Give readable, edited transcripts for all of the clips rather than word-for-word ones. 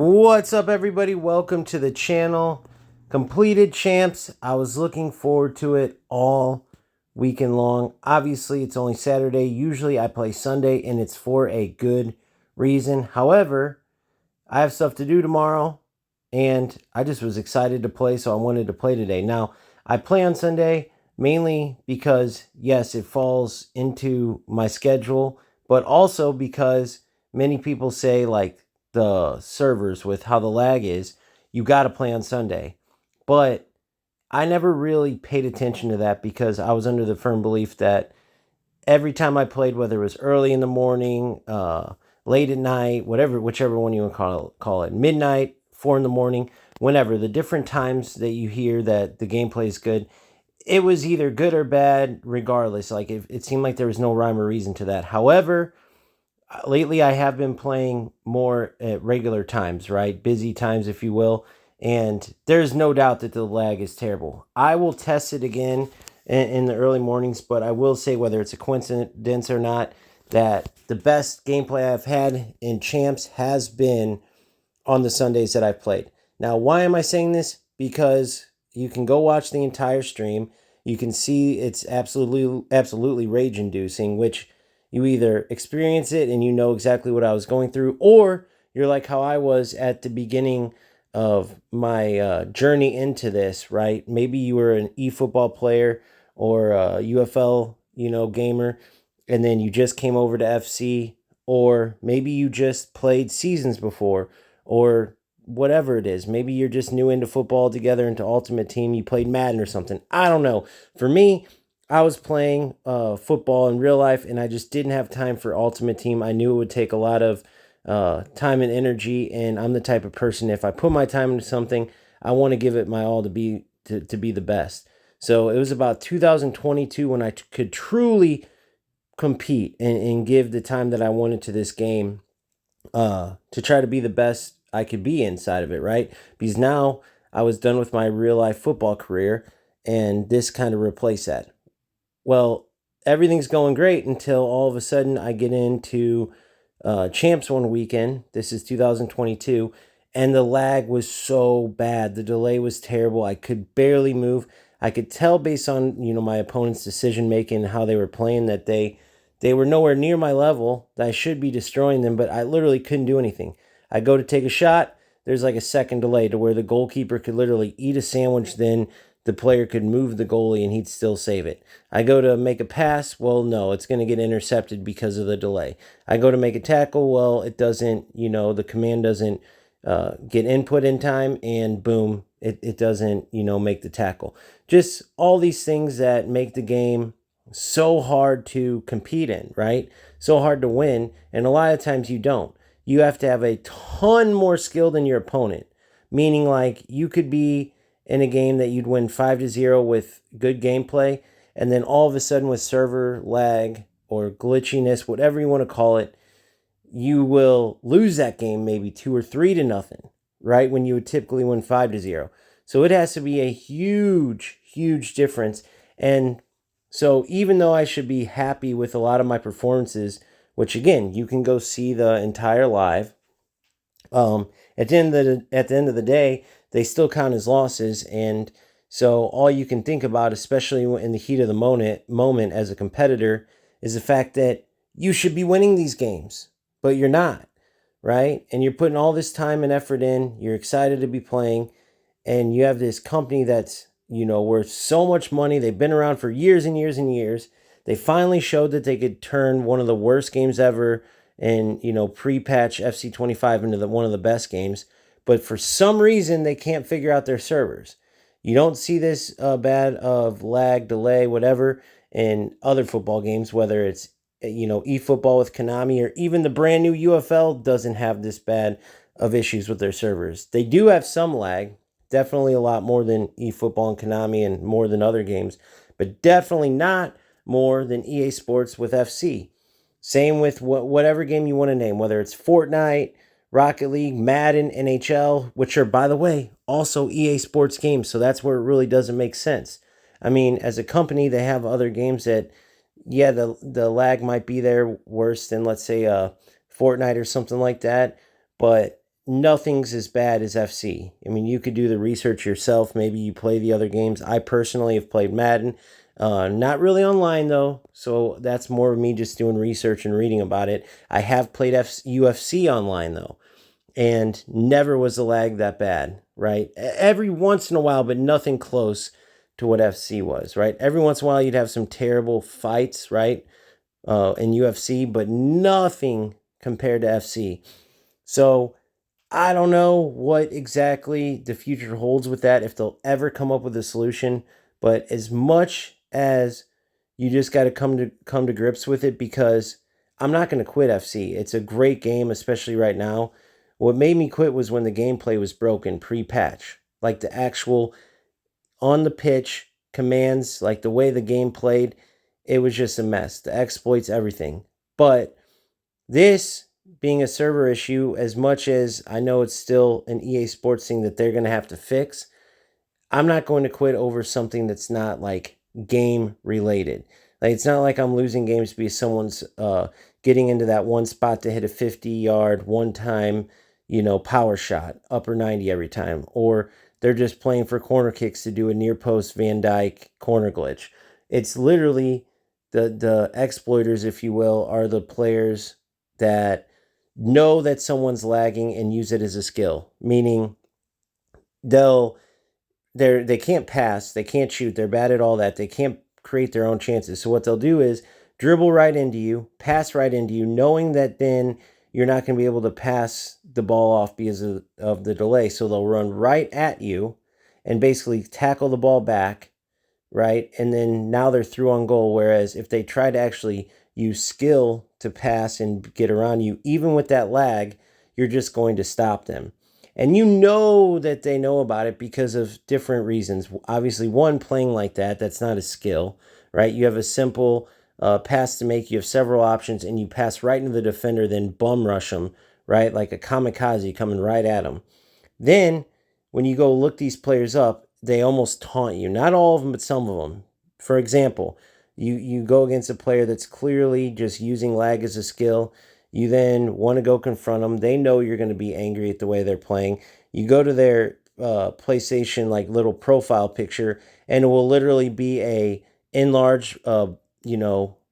What's up, everybody? Welcome to the channel. Completed champs. I was looking forward to it all weekend long. Obviously, it's only Saturday. Usually I play Sunday, and it's for a good reason. However, I have stuff to do tomorrow, and I just was excited to play, so I wanted to play today. Now, I play on Sunday mainly because, yes, it falls into my schedule, but also because many people say, like, the servers with how the lag is, you got to play on Sunday. But I never really paid attention to that because I was under the firm belief that every time I played, whether it was early in the morning, late at night, whichever one you want to call it, midnight, 4 in the morning, whenever, the different times that you hear that the gameplay is good, it was either good or bad, regardless. Like, it seemed like there was no rhyme or reason to that. However, lately I have been playing more at regular times, right? Busy times, if you will. And there's no doubt that the lag is terrible. I will test it again in the early mornings, but I will say, whether it's a coincidence or not, that the best gameplay I've had in champs has been on the Sundays that I've played. Now, why am I saying this? Because you can go watch the entire stream. You can see it's absolutely rage inducing, which you either experience it and you know exactly what I was going through, or you're like how I was at the beginning of my journey into this, right? Maybe you were an eFootball player or a UFL, gamer, and then you just came over to FC, or maybe you just played seasons before, or whatever it is. Maybe you're just new into football together, into Ultimate Team. You played Madden or something. I don't know. For me, I was playing football in real life, and I just didn't have time for Ultimate Team. I knew it would take a lot of time and energy, and I'm the type of person, if I put my time into something, I want to give it my all to be the best. So it was about 2022 when I could truly compete and give the time that I wanted to this game, to try to be the best I could be inside of it, right? Because now I was done with my real life football career, and this kind of replaced that. Well, everything's going great until all of a sudden I get into champs one weekend. This is 2022, and the lag was so bad. The delay was terrible. I could barely move. I could tell based on my opponent's decision making and how they were playing that they were nowhere near my level, that I should be destroying them, but I literally couldn't do anything. I go to take a shot, there's like a second delay to where the goalkeeper could literally eat a sandwich, then the player could move the goalie and he'd still save it. I go to make a pass, well, no, it's going to get intercepted because of the delay. I go to make a tackle, well, it doesn't, the command doesn't get input in time, and boom, it doesn't, make the tackle. Just all these things that make the game so hard to compete in, right? So hard to win, and a lot of times you don't. You have to have a ton more skill than your opponent, meaning like you could be in a game that you'd win 5-0 with good gameplay, and then all of a sudden with server lag or glitchiness, whatever you want to call it, you will lose that game maybe 2 or 3-0, right? When you would typically win 5-0. So it has to be a huge difference. And so even though I should be happy with a lot of my performances, which again, you can go see the entire live, at the end of the day, they still count as losses. And so all you can think about, especially in the heat of the moment as a competitor, is the fact that you should be winning these games, but you're not, right? And you're putting all this time and effort in. You're excited to be playing, and you have this company that's worth so much money. They've been around for years and years and years. They finally showed that they could turn one of the worst games ever in pre-patch FC25 into one of the best games. But for some reason, they can't figure out their servers. You don't see this bad of lag, delay, whatever in other football games, whether it's eFootball with Konami, or even the brand new UFL doesn't have this bad of issues with their servers. They do have some lag, definitely a lot more than eFootball and Konami, and more than other games, but definitely not more than EA Sports with FC. Same with whatever game you want to name, whether it's Fortnite, Rocket League, Madden, NHL, which are, by the way, also EA Sports games. So that's where it really doesn't make sense. I mean, as a company, they have other games that, yeah, the lag might be there worse than, let's say, Fortnite or something like that. But nothing's as bad as FC. I mean, you could do the research yourself. Maybe you play the other games. I personally have played Madden. Not really online, though, so that's more of me just doing research and reading about it. I have played UFC online, though, and never was the lag that bad, right? Every once in a while, but nothing close to what FC was, right? Every once in a while, you'd have some terrible fights, right, in UFC, but nothing compared to FC. So I don't know what exactly the future holds with that, if they'll ever come up with a solution. But as much as you just got to come to grips with it, because I'm not going to quit FC. It's a great game, especially right now. What made me quit was when the gameplay was broken pre-patch, like the actual on the pitch commands, like the way the game played. It was just a mess. The exploits, everything. But this being a server issue, as much as I know it's still an EA Sports thing that they're going to have to fix, I'm not going to quit over something that's not like game related. Like, it's not like I'm losing games because someone's getting into that one spot to hit a 50-yard one-time, power shot, upper 90 every time, or they're just playing for corner kicks to do a near post Van Dyke corner glitch. It's literally the exploiters, if you will, are the players that know that someone's lagging and use it as a skill, meaning they can't pass, they can't shoot, they're bad at all that, they can't create their own chances. So what they'll do is dribble right into you, pass right into you, knowing that then you're not going to be able to pass the ball off because of the delay. So they'll run right at you and basically tackle the ball back, right? And then now they're through on goal. Whereas if they try to actually use skill to pass and get around you, even with that lag, you're just going to stop them. And you know that they know about it because of different reasons. Obviously, one, playing like that's not a skill, right? You have a simple pass to make, you have several options, and you pass right into the defender, then bum rush them, right? Like a kamikaze coming right at them. Then, when you go look these players up, they almost taunt you. Not all of them, but some of them. For example, you go against a player that's clearly just using lag as a skill. You then want to go confront them. They know you're going to be angry at the way they're playing. You go to their PlayStation like little profile picture, and it will literally be a enlarged,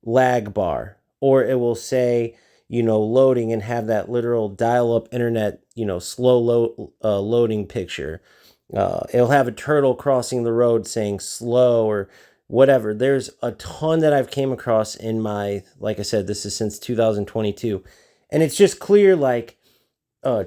lag bar, or it will say, loading, and have that literal dial-up internet, slow loading picture. It'll have a turtle crossing the road saying slow or whatever. There's a ton that I've came across in my, like I said, this is since 2022. And it's just clear, like,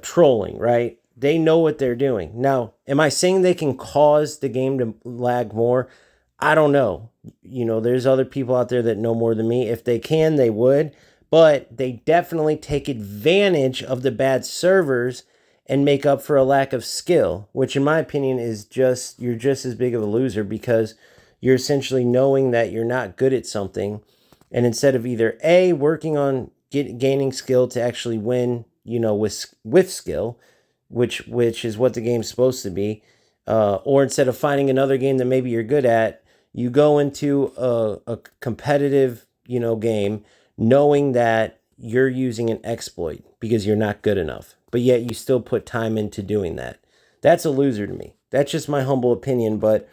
trolling, right? They know what they're doing. Now, am I saying they can cause the game to lag more? I don't know. There's other people out there that know more than me. If they can, they would. But they definitely take advantage of the bad servers and make up for a lack of skill, which in my opinion is you're just as big of a loser, because you're essentially knowing that you're not good at something, and instead of either A, working on gaining skill to actually win, with skill, which is what the game's supposed to be, or instead of finding another game that maybe you're good at, you go into a competitive, game, knowing that you're using an exploit because you're not good enough, but yet you still put time into doing that. That's a loser to me. That's just my humble opinion, but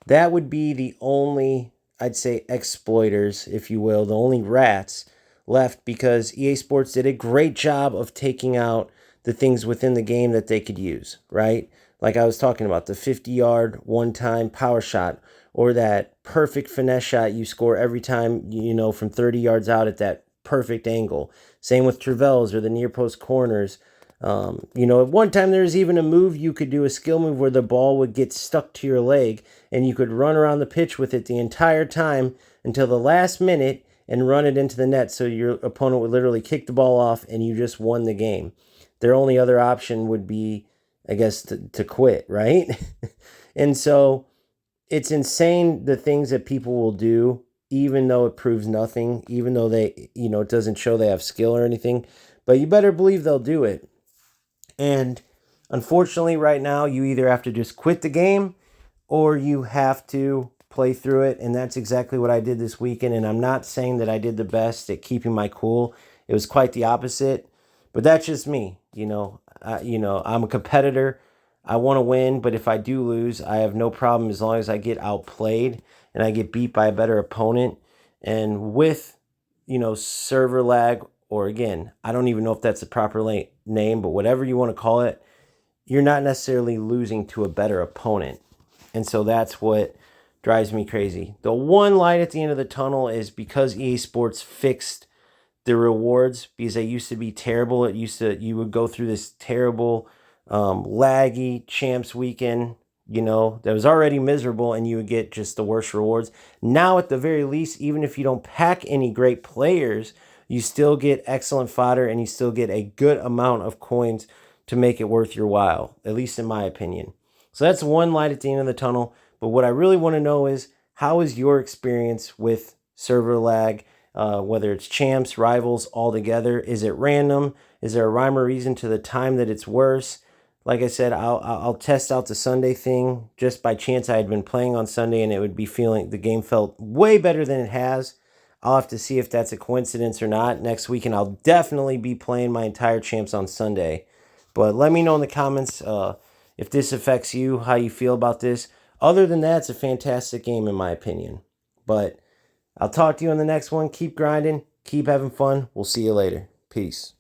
that would be the only, I'd say, exploiters, if you will, the only rats left, because EA Sports did a great job of taking out the things within the game that they could use, right? Like I was talking about, the 50-yard one-time power shot, or that perfect finesse shot you score every time, from 30 yards out at that perfect angle. Same with Travels or the near post corners. At one time there was even a move you could do, a skill move, where the ball would get stuck to your leg and you could run around the pitch with it the entire time until the last minute and run it into the net. So your opponent would literally kick the ball off and you just won the game. Their only other option would be, I guess, to quit, right? And so it's insane the things that people will do, even though it proves nothing, even though they, it doesn't show they have skill or anything. But you better believe they'll do it. And unfortunately, right now, you either have to just quit the game or you have to play through it. And that's exactly what I did this weekend. And I'm not saying that I did the best at keeping my cool. It was quite the opposite. But that's just me. I'm a competitor. I want to win, but if I do lose, I have no problem as long as I get outplayed and I get beat by a better opponent. And with, server lag, or again, I don't even know if that's the proper name, but whatever you want to call it, you're not necessarily losing to a better opponent. And so that's what drives me crazy. The one light at the end of the tunnel is because EA Sports fixed the rewards, because they used to be terrible. You would go through this terrible, laggy champs weekend, that was already miserable, and you would get just the worst rewards. Now, at the very least, even if you don't pack any great players, you still get excellent fodder and you still get a good amount of coins to make it worth your while, at least in my opinion. So that's one light at the end of the tunnel. But what I really want to know is, how is your experience with server lag? Whether it's champs, rivals, all together. Is it random? Is there a rhyme or reason to the time that it's worse? Like I said, I'll test out the Sunday thing. Just by chance, I had been playing on Sunday and it would be feeling, the game felt way better than it has. I'll have to see if that's a coincidence or not next week, and I'll definitely be playing my entire champs on Sunday. But let me know in the comments if this affects you, how you feel about this. Other than that, it's a fantastic game in my opinion. But I'll talk to you on the next one. Keep grinding. Keep having fun. We'll see you later. Peace.